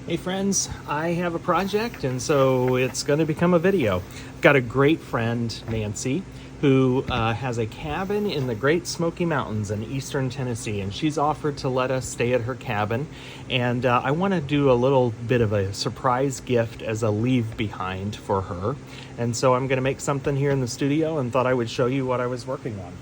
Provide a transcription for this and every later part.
Hey friends, I have a project and so it's going to become a video. I've got a great friend, Nancy, who has a cabin in the Great Smoky Mountains in eastern Tennessee, and she's offered to let us stay at her cabin. And I want to do a little bit of a surprise gift as a leave behind for her. And so I'm going to make something here in the studio and thought I would show you what I was working on.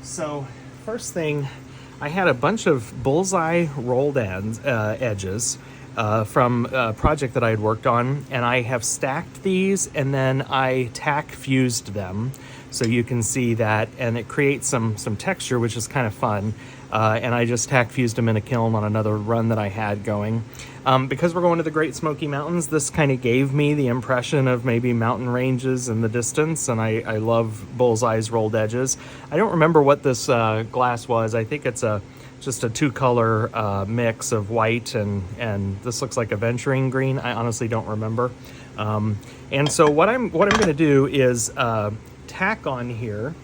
So first thing, I had a bunch of bullseye rolled edges from a project that I had worked on, and I have stacked these and then I tack fused them so you can see that, and it creates some texture, which is kind of fun. And I just tack fused them in a kiln on another run that I had going. Because we're going to the Great Smoky Mountains, this kind of gave me the impression of maybe mountain ranges in the distance, and I love bullseyes rolled edges. I don't remember what this glass was. I think it's just a two-color mix of white and this looks like a venturing green. I honestly don't remember. And so what I'm going to do is tack on here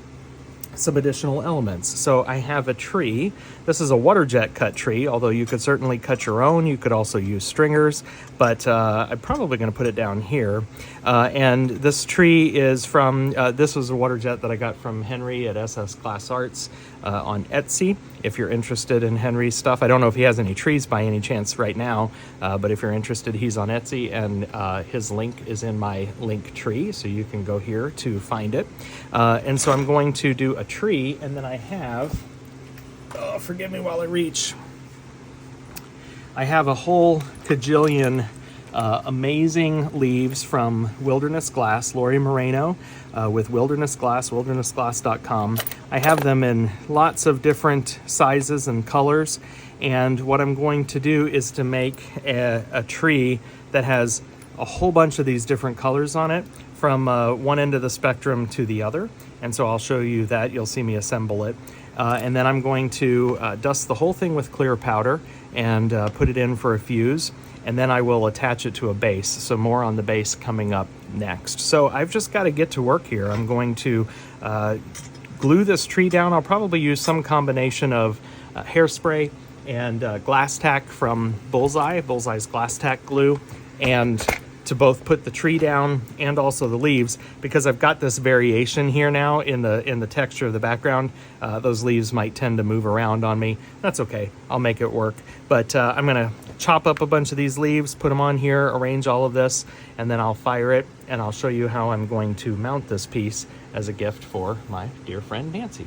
some additional elements. So I have a tree. This is a Waterjet cut tree, although you could certainly cut your own. You could also use stringers, but I'm probably going to put it down here. And this tree is from, this was a Waterjet that I got from Henry at SS Glass Arts on Etsy. If you're interested in Henry's stuff, I don't know if he has any trees by any chance right now, but if you're interested, he's on Etsy, and his link is in my link tree, so you can go here to find it. And so I'm going to do a tree, and then I have, oh, forgive me while I reach. I have a whole cajillion amazing leaves from Wilderness Glass, Lori Moreno with Wilderness Glass, wildernessglass.com. I have them in lots of different sizes and colors, and what I'm going to do is to make a tree that has a whole bunch of these different colors on it from one end of the spectrum to the other. And so I'll show you that. You'll see me assemble it. And then I'm going to dust the whole thing with clear powder and put it in for a fuse. And then I will attach it to a base. So more on the base coming up next. So I've just got to get to work here. I'm going to glue this tree down. I'll probably use some combination of hairspray and glass tack from Bullseye's glass tack glue, and to both put the tree down and also the leaves, because I've got this variation here now in the texture of the background. Those leaves might tend to move around on me. That's okay, I'll make it work. But I'm gonna chop up a bunch of these leaves, put them on here, arrange all of this, and then I'll fire it, and I'll show you how I'm going to mount this piece as a gift for my dear friend Nancy.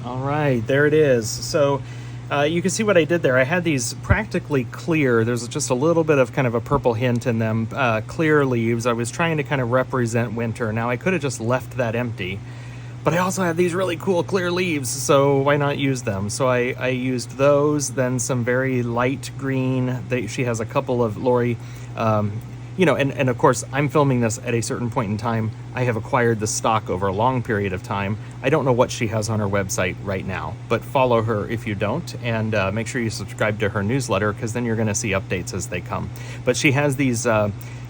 All right, there it is. So you can see what I did there. I had these practically clear. There's just a little bit of kind of a purple hint in them, clear leaves. I was trying to kind of represent winter. Now I could have just left that empty, but I also have these really cool clear leaves, so why not use them? So I used those, then some very light green. She has a couple of Lori, and of course, I'm filming this at a certain point in time. I have acquired the stock over a long period of time. I don't know what she has on her website right now, but follow her if you don't, and make sure you subscribe to her newsletter, because then you're going to see updates as they come. But she has these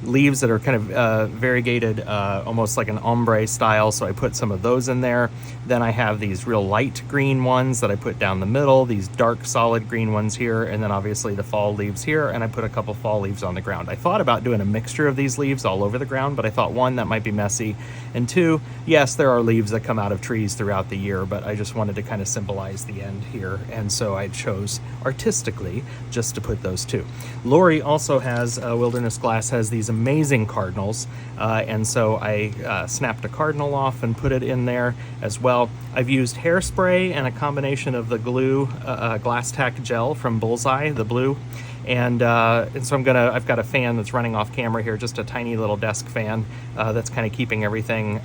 leaves that are kind of variegated, almost like an ombre style, so I put some of those in there. Then I have these real light green ones that I put down the middle, these dark solid green ones here, and then obviously the fall leaves here, and I put a couple fall leaves on the ground. I thought about doing a mixture of these leaves all over the ground, but I thought, one, that might be messy, tree. And two, yes, there are leaves that come out of trees throughout the year, but I just wanted to kind of symbolize the end here. And so I chose artistically just to put those two. Lori also has, Wilderness Glass has these amazing cardinals. And so I snapped a cardinal off and put it in there as well. I've used hairspray and a combination of the glue, glass tack gel from Bullseye, the blue. And so I've got a fan that's running off camera here, just a tiny little desk fan that's kind of keeping everything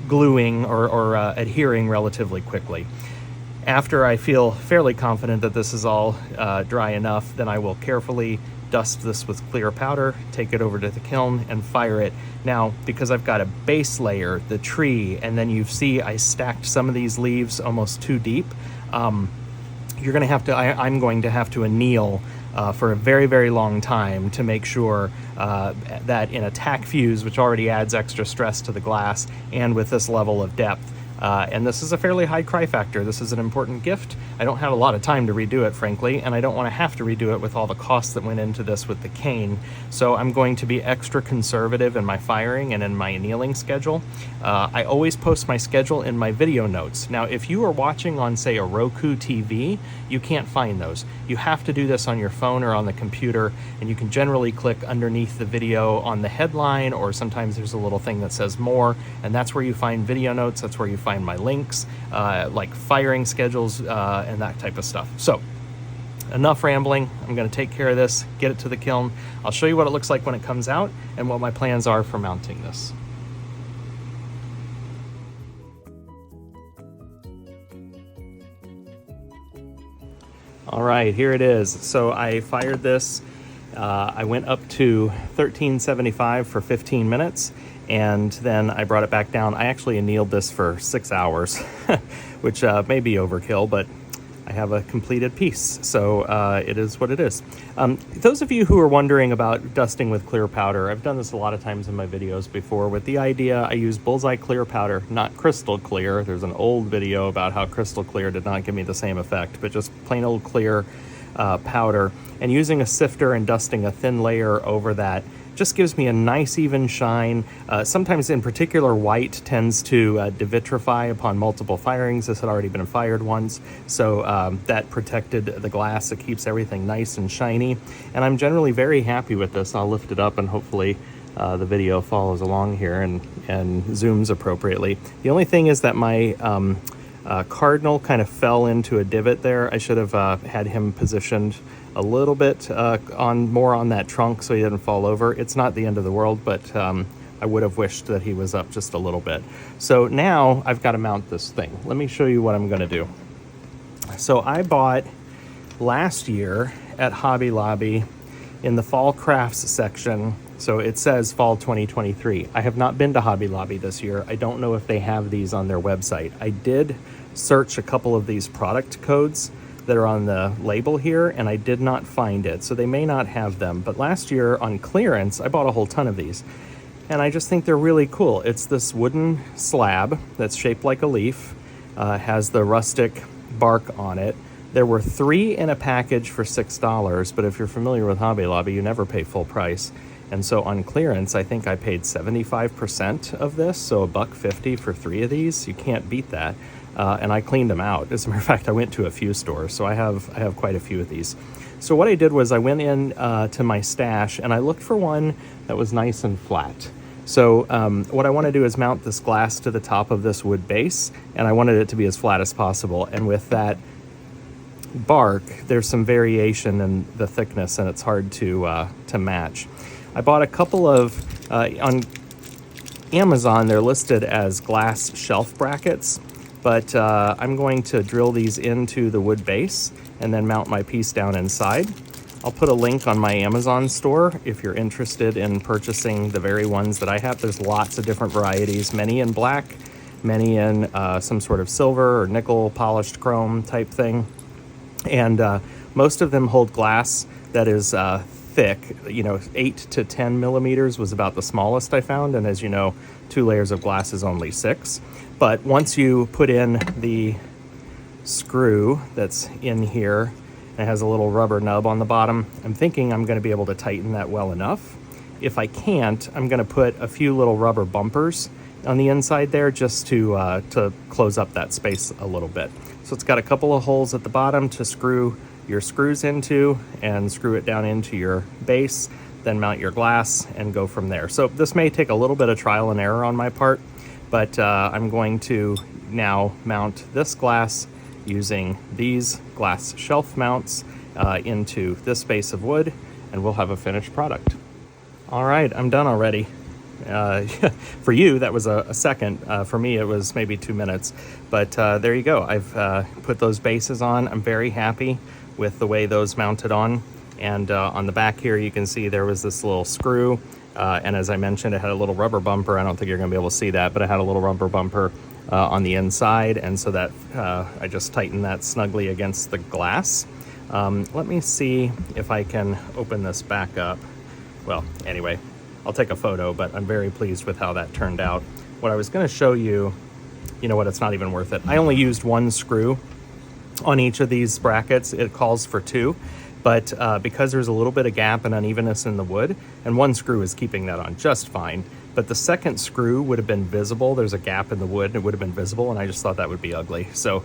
gluing or adhering relatively quickly. After I feel fairly confident that this is all dry enough, then I will carefully dust this with clear powder, take it over to the kiln, and fire it. Now, because I've got a base layer, the tree, and then you see I stacked some of these leaves almost too deep, I'm going to have to anneal for a very, very long time to make sure that in a tack fuse, which already adds extra stress to the glass, and with this level of depth, and this is a fairly high cry factor. This is an important gift. I don't have a lot of time to redo it, frankly, and I don't want to have to redo it with all the costs that went into this with the cane. So I'm going to be extra conservative in my firing and in my annealing schedule. I always post my schedule in my video notes. Now, if you are watching on, say, a Roku TV, you can't find those. You have to do this on your phone or on the computer, and you can generally click underneath the video on the headline, or sometimes there's a little thing that says more, and that's where you find video notes. That's where you find my links, like firing schedules and that type of stuff. So enough rambling. I'm going to take care of this, get it to the kiln. I'll show you what it looks like when it comes out and what my plans are for mounting this. All right, here it is. So I fired this. I went up to 1375 for 15 minutes, and then I brought it back down. I actually annealed this for 6 hours, which may be overkill, but I have a completed piece, so it is what it is. Those of you who are wondering about dusting with clear powder, I've done this a lot of times in my videos before with the idea I use Bullseye clear powder, not crystal clear. There's an old video about how crystal clear did not give me the same effect, but just plain old clear powder, and using a sifter and dusting a thin layer over that just gives me a nice even shine. Sometimes in particular white tends to devitrify upon multiple firings. This had already been fired once, so that protected the glass. It keeps everything nice and shiny, and I'm generally very happy with this. I'll lift it up and hopefully the video follows along here and zooms appropriately. The only thing is that my cardinal kind of fell into a divot there. I should have had him positioned a little bit more on that trunk so he didn't fall over. It's not the end of the world, but I would have wished that he was up just a little bit. So now I've got to mount this thing. Let me show you what I'm going to do. So I bought last year at Hobby Lobby in the fall crafts section. So it says fall 2023. I have not been to Hobby Lobby this year. I don't know if they have these on their website. I did search a couple of these product codes that are on the label here, and I did not find it. So they may not have them. But last year on clearance, I bought a whole ton of these. And I just think they're really cool. It's this wooden slab that's shaped like a leaf, has the rustic bark on it. There were 3 in a package for $6, but if you're familiar with Hobby Lobby, you never pay full price. And so on clearance, I think I paid 75% of this, so $1.50 for 3 of these. You can't beat that. And I cleaned them out. As a matter of fact, I went to a few stores, so I have quite a few of these. So what I did was I went in to my stash and I looked for one that was nice and flat. So what I want to do is mount this glass to the top of this wood base, and I wanted it to be as flat as possible. And with that bark, there's some variation in the thickness, and it's hard to match. I bought a couple of on Amazon. They're listed as glass shelf brackets. But I'm going to drill these into the wood base and then mount my piece down inside. I'll put a link on my Amazon store if you're interested in purchasing the very ones that I have. There's lots of different varieties, many in black, many in some sort of silver or nickel polished chrome type thing. And most of them hold glass that is thick. 8 to 10 millimeters was about the smallest I found. And as you know, 2 layers of glass is only 6. But once you put in the screw that's in here, it has a little rubber nub on the bottom. I'm thinking I'm going to be able to tighten that well enough. if I can't, I'm going to put a few little rubber bumpers on the inside there just to close up that space a little bit. So it's got a couple of holes at the bottom to screw your screws into and screw it down into your base, then mount your glass and go from there. So this may take a little bit of trial and error on my part, but I'm going to now mount this glass using these glass shelf mounts into this base of wood, and we'll have a finished product. All right, I'm done already. For you, that was a second. For me, it was maybe 2 minutes. But there you go. I've put those bases on. I'm very happy with the way those mounted on. And on the back here, you can see there was this little screw. And as I mentioned, it had a little rubber bumper. I don't think you're going to be able to see that, but it had a little rubber bumper on the inside. And so that I just tightened that snugly against the glass. Let me see if I can open this back up. Well, anyway, I'll take a photo, but I'm very pleased with how that turned out. What I was going to show you, you know what, it's not even worth it. I only used one screw on each of these brackets. It calls for 2, but because there's a little bit of gap and unevenness in the wood, and one screw is keeping that on just fine, but the second screw would have been visible. There's a gap in the wood and it would have been visible, and I just thought that would be ugly. So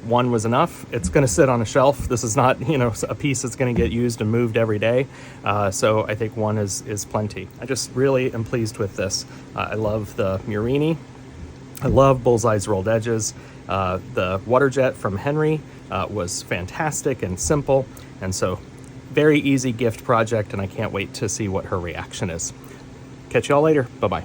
one was enough. It's going to sit on a shelf. This is not, you know, a piece that's going to get used and moved every day. So I think one is plenty. I just really am pleased with this. I love the Murrini. I love Bullseye's rolled edges. The Waterjet from Henry was fantastic and simple. And so very easy gift project, and I can't wait to see what her reaction is. Catch y'all later. Bye-bye.